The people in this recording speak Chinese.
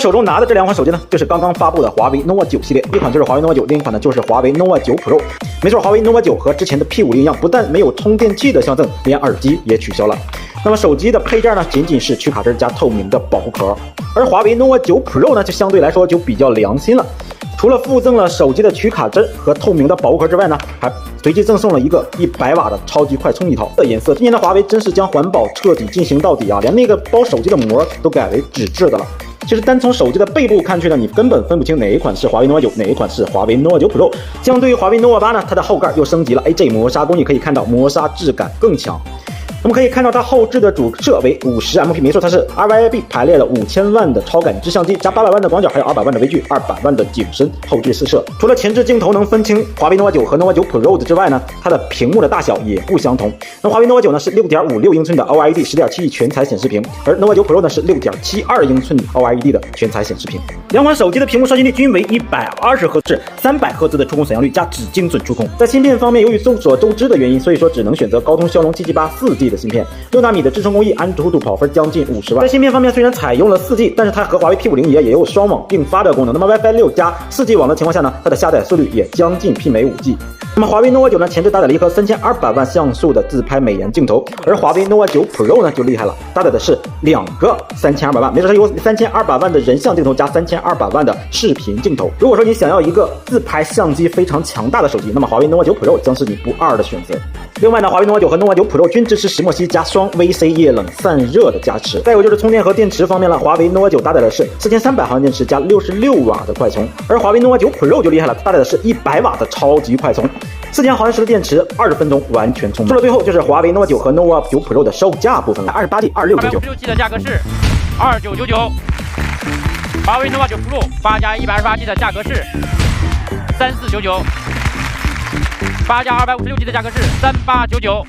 手中拿的这两款手机呢，就是刚刚发布的华为 nova 9系列，一款就是华为 nova 9，另一款呢就是华为 nova 9 Pro。没错，华为 nova 9和之前的 P50一样，不但没有充电器的相赠，连耳机也取消了。那么手机的配件呢，仅仅是去卡针加透明的保护壳，而华为 nova 9 Pro 呢，就相对来说就比较良心了。除了附赠了手机的取卡针和透明的保护壳之外呢，还随机赠送了一个100瓦的超级快充一套的颜色。今年的华为真是将环保彻底进行到底啊，连那个包手机的膜都改为纸质的了。其实单从手机的背部看去呢，你根本分不清哪一款是华为 nova 9，哪一款是华为 nova 9 Pro。相对于华为 nova 8呢，它的后盖又升级了 AJ 磨砂工艺，可以看到磨砂质感更强。我们可以看到它后置的主摄为50MP，没错，它是 RYIB 排列了5000万的超感知相机，加800万的广角，还有200万的微距，200万的景深后置四摄。除了前置镜头能分清华为 nova 9和 nova 9 Pro 之外呢，它的屏幕的大小也不相同。那华为 nova 9呢是 6.56 英寸的 OLED 10.7 亿全彩显示屏，而 nova 9 Pro 呢是 6.72 英寸 OLED 的全彩显示屏。两款手机的屏幕刷新率均为120赫兹，300赫兹的触控闪耀率加只精准触控。在芯片方面，由于众所周知的原因，所以说只能选择高通骁龙778 4G 的芯片，6纳米的制程工艺，安图跑分将近50万。在芯片方面，虽然采用了4G，但是它和华为 P50也有双网并发的功能。那么 WiFi 6加4G 网的情况下呢，它的下载速率也将近媲美5G。那么华为 nova 9呢，前置搭载了一颗3200万像素的自拍美颜镜头，而华为 nova 9 Pro 呢就厉害了，搭载的是2个3200万，没错，它有3200万的人像镜头加3200万的视频镜头。如果说你想要一个自拍相机非常强大的手机，那么华为 nova 9 Pro 将是你不二的选择。另外呢，华为 nova 9和 nova 9 Pro 均支持石墨烯加双 VC 液冷散热的加持。再有就是充电和电池方面了，华为 nova 9搭载的是4300毫安电池加66瓦的快充，而华为 nova 9 Pro 就厉害了，搭载的是100瓦的超级快充。4000毫安时的电池，20分钟完全充满。说到最后，就是华为 nova 9和 nova 9 Pro 的售价部分了。28G 2699，256G 的价格是2999，华为 nova 9 Pro 8加 128G 的价格是3499，8加256G 的价格是3899。